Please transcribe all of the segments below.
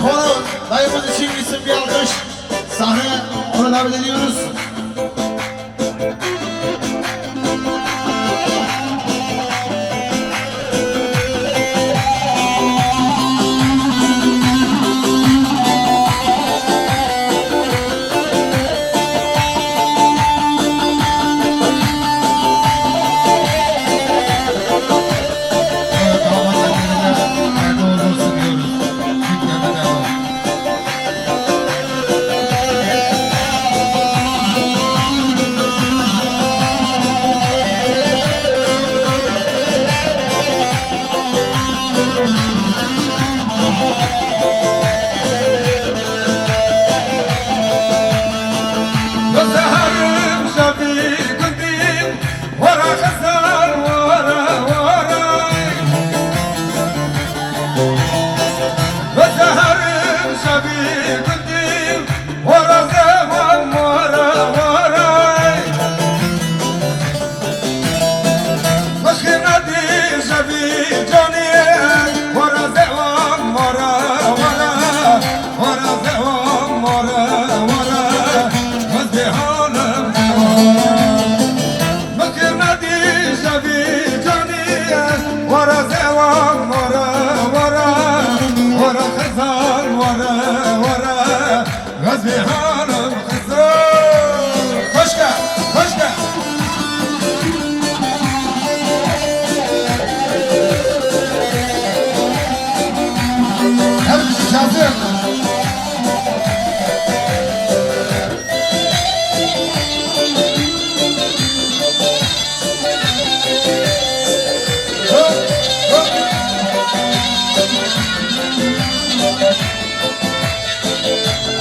Hanım, dayımız için gitsin bir alkış. Sahne ona davet ediyoruz.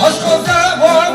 Aşk olsa var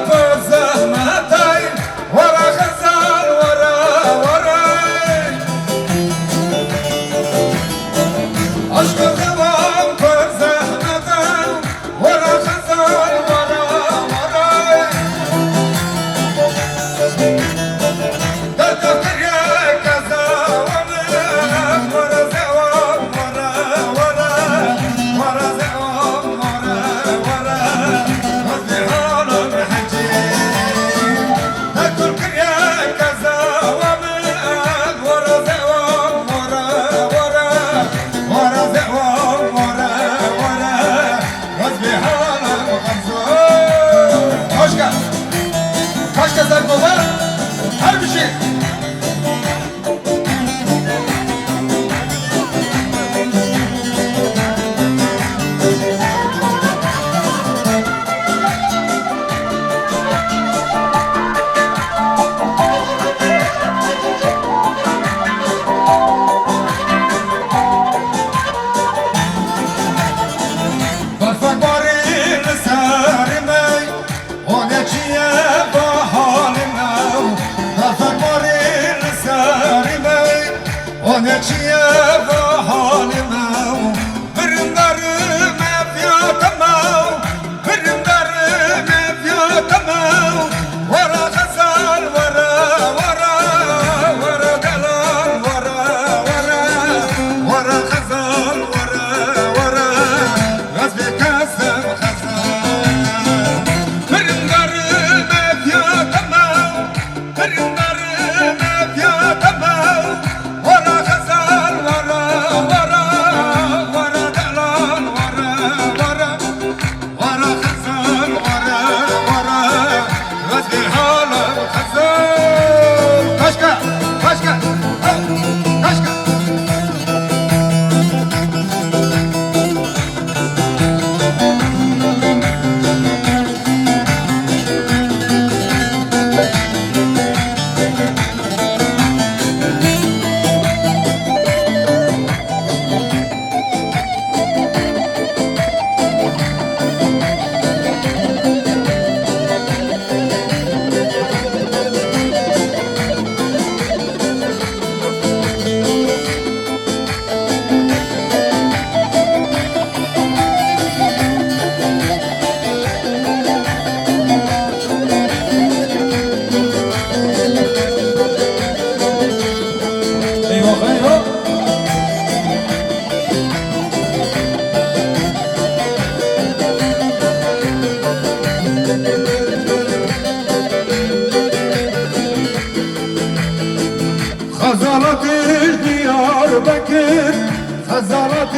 غزالة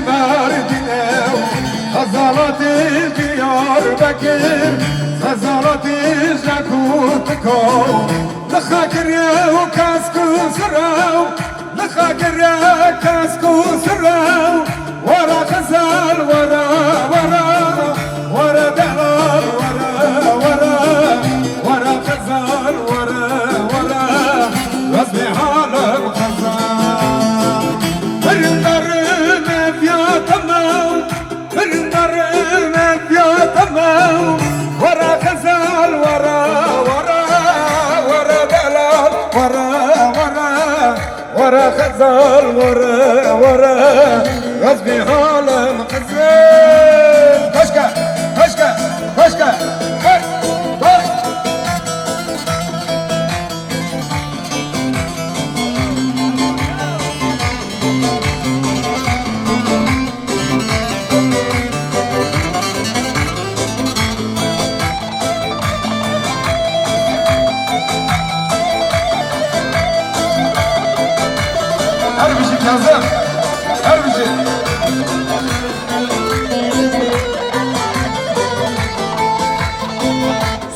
مردينة غزالة دياربكر غزالة جاكوتكو لخاكر يا وكاسكو سراو لخاكر يا كاسكو سراو ورا غزال ورا ورا ورا دلال ورا ورا ورا غزال ورا ورا غزبي حالك غزال برندرنا يا تمام برندرنا يا تمام ورا غزال ورا ورا ورا دلال ورا ورا ورا غزال ورا ورا غزبي حالك غزال كشكا كشكا كشكا her bir şey Kazım, her bir şey.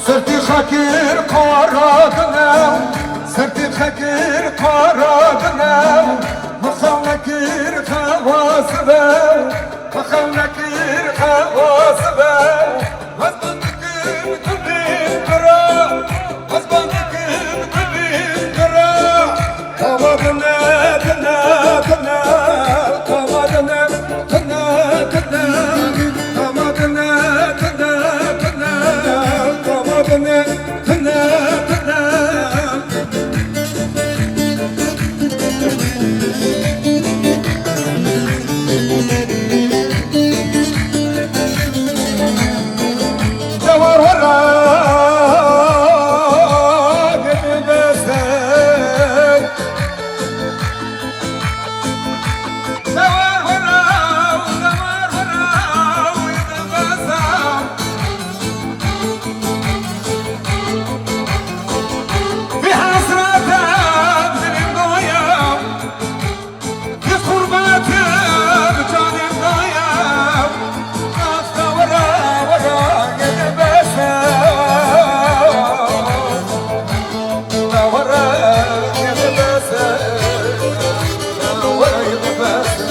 Sırtı hakir karadına, sırtı hakir karadına, mıkavnakir havası be, mıkavnakir havası be. Vazbandıkım gülün kıra, vazbandıkım gülün kıra. Kamadına dına dına, kamadına dına dına, kamadına dına dına, kamadına dına dına. Davar vara gibi besler, davar vara gibi besler. Bir hasretim dilim doyam, bir kurbetim canım doyam. Davara vara gibi besler, davara gibi besler, davara gibi besler.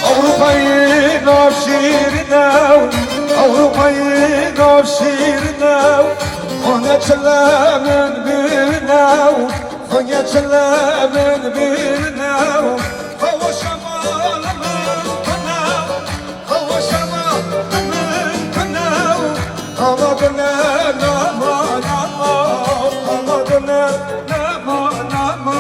Avrupa'yı navşirine, Avrupa'yı navşirine, Konyaçılamın birine, Konyaçılamın birine. Hava şamalımın kınav, hava şamalımın kınav. Amadına nama nama, amadına nama nama.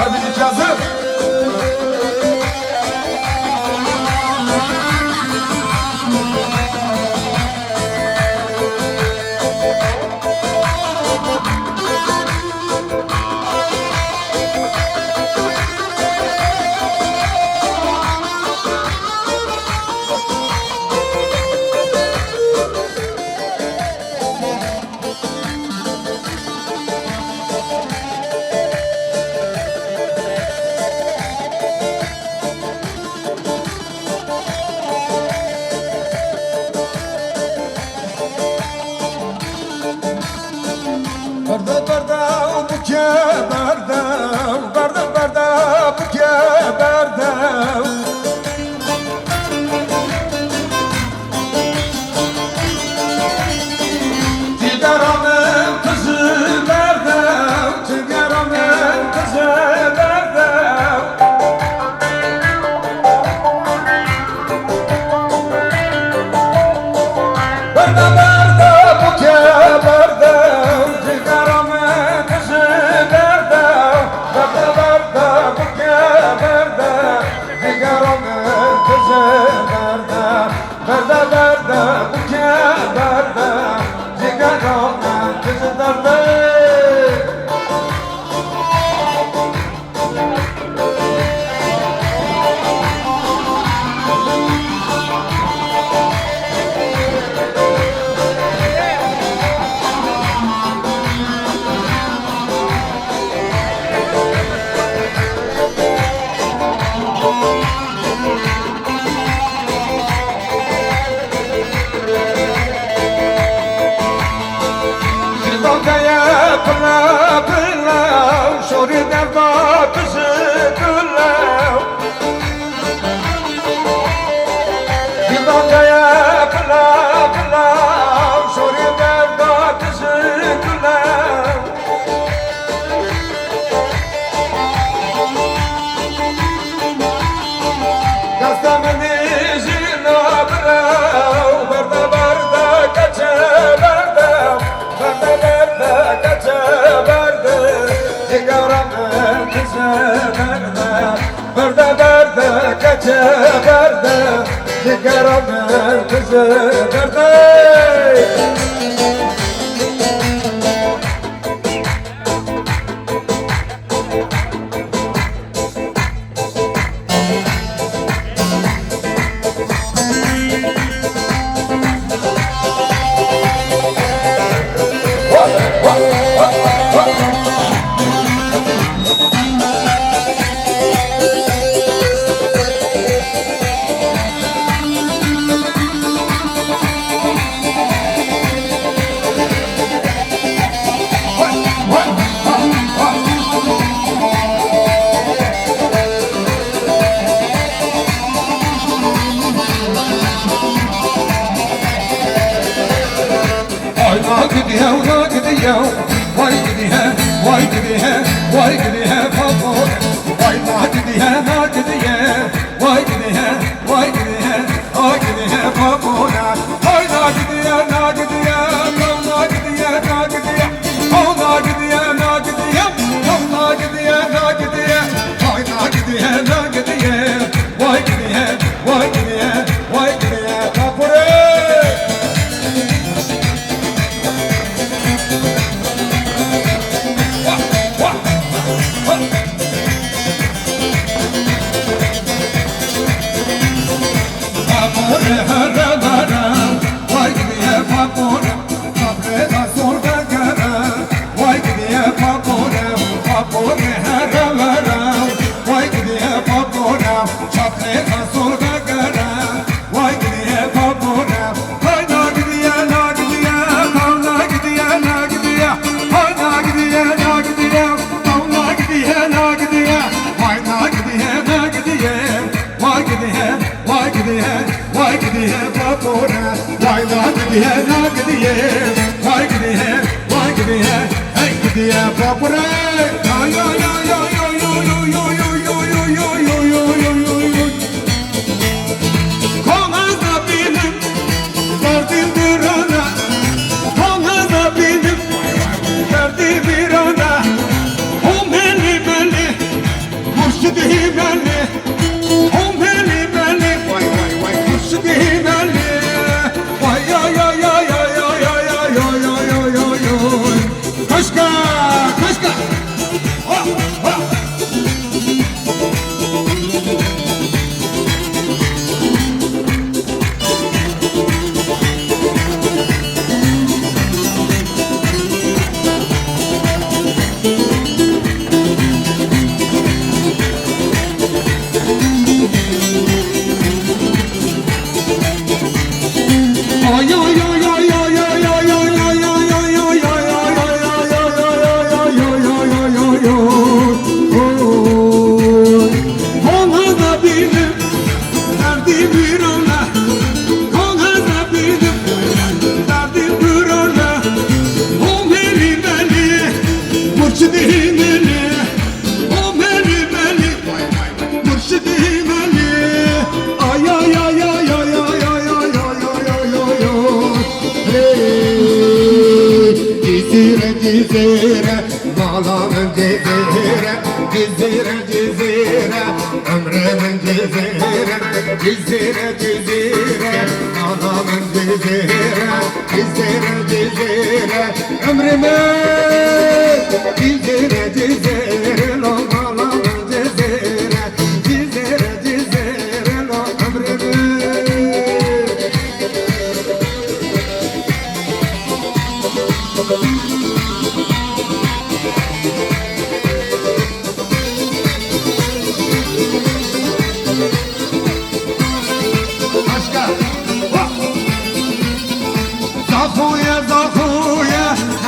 Tabii Kazım. Barda barda buke barda, barda barda buke barda. Cigaramın kızı barda, cigaramın kızı barda. Barda barda buke barda. Barda barda kaça barda, cigaramın kızı barda. Vay gidiyor, vay gidiyor, vay gidiyor babur. Vay na gidiyor, na gidiyor, vay gidiyor, vay gidiyor, vay gidiyor babur. Vay na gidiyor, na gidiyor, na gidiyor, na gidiyor. Oh na gidiyor, na gidiyor, na gidiyor, na gidiyor. Vay na gidiyor, na gidiyor, vay gidiyor, vay gidiyor, vay gidiyor babur. Ali, o benim Ali, mürşidim Ali. Ay ay ay ay ay ay ay ay ay ay ay ay. Hey, cizire cizire, malamın cizire, cizire cizire, ömrümün cizire, cizire cizire, malamın cizire, cizire cizire, ömrümün cizire cizire, malamın cizire, cizire cizire, ömrümün. Başka. Zakuya zakuya,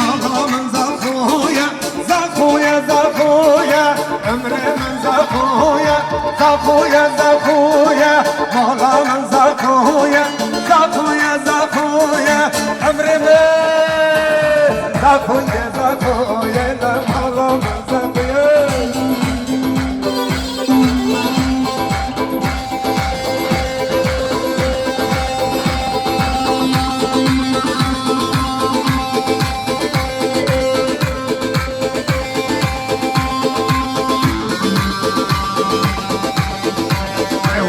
adamın zakuya, zakuya zakuya, ömrümün zakuya, zakuya zakuya, malamın zakuya, zakuya zakuya, ömrümün zakuya zakuya, malamın zakuya.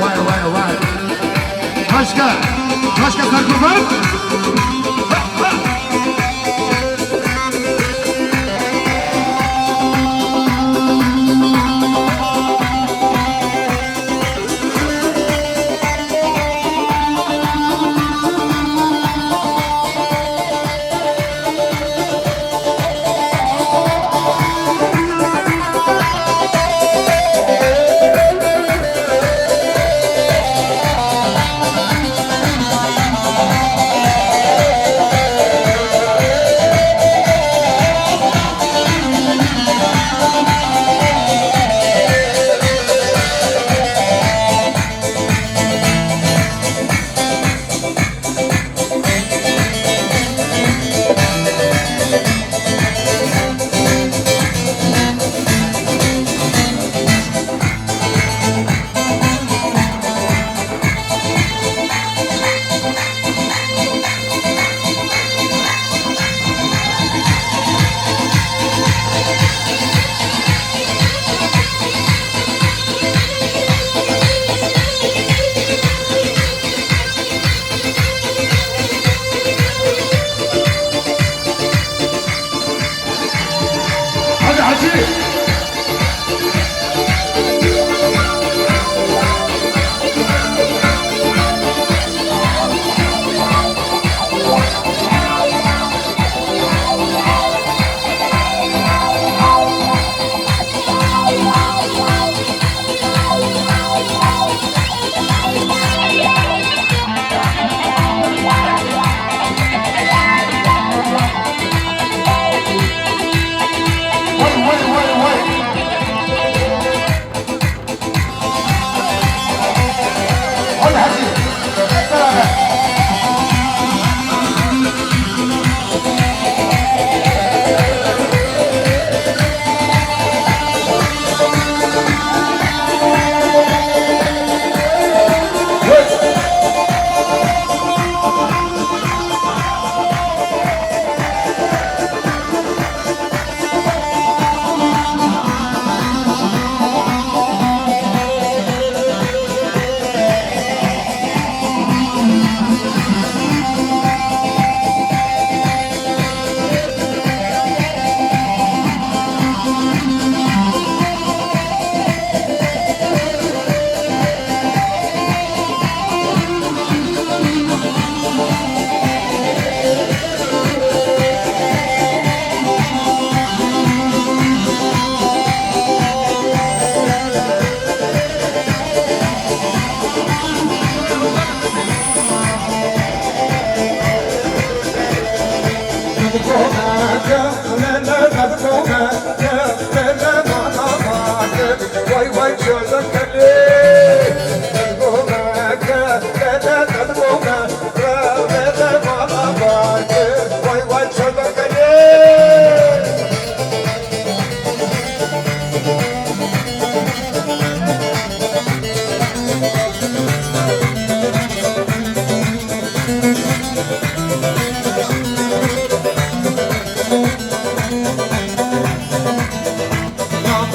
Vay. Başka. Başka sarkofag.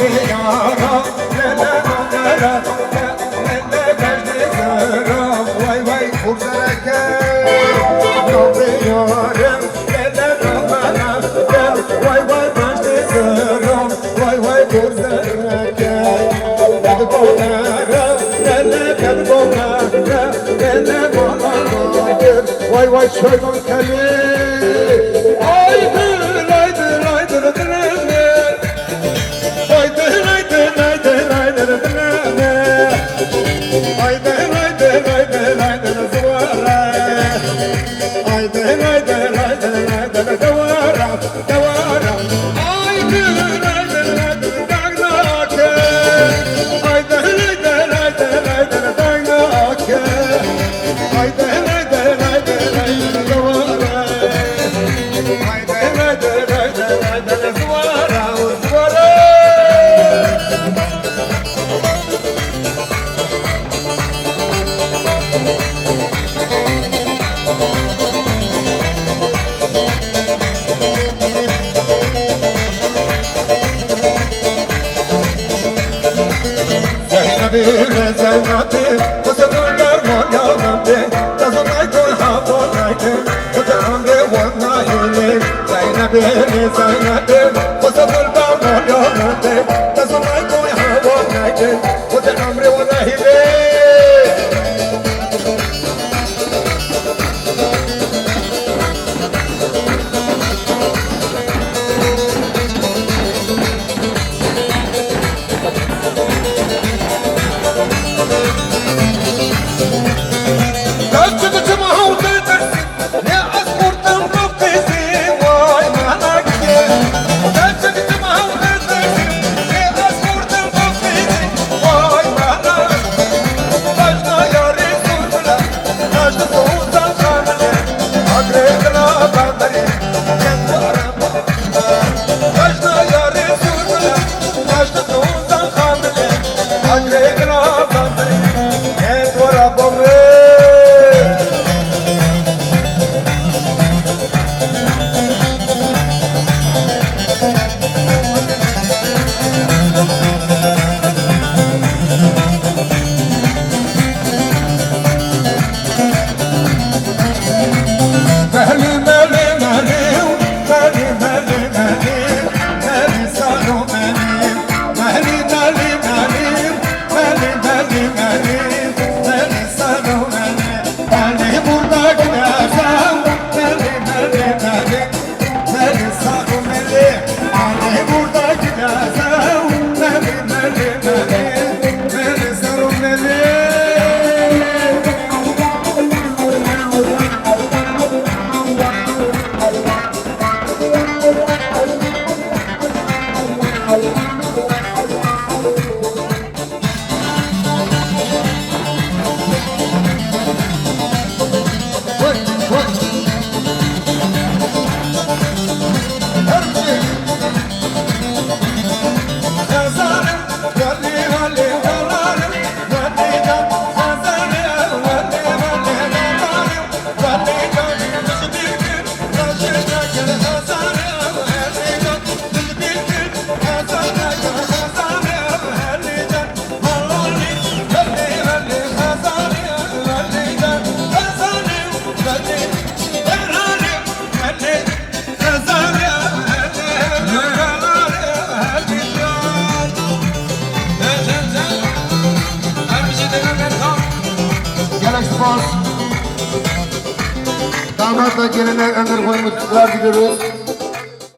yaram lele lele lele bejdi zırım vay vay kurzareke Nobri yarim lele lele vay vay bejdi zırım vay vay kurzareke Kedi bonere lele kedi bonere lele bana gir vay vay şöyle keli aydır aydır aydır aydır aydır aydır aydır aydır aydır aydır aydır aydır zıvara aydır aydır aydır aydır davara davara aydır aydır aydır dagnake aydır aydır aydır aydır dagnake aydır aydır aydır aydır davara aydır aydır aydır aydır zıvara zıvara Zeynep'im Zeynep'im Kızımın derman yanımdı Kızımdaydın havadaydın Kızımda vanayını Zeynep'im Zeynep'im Kızımın derman yanımdı Kızımdaydın havadaydın Kızımda vanayını Damatla geline ömür boyu mutluluklar diliyoruz.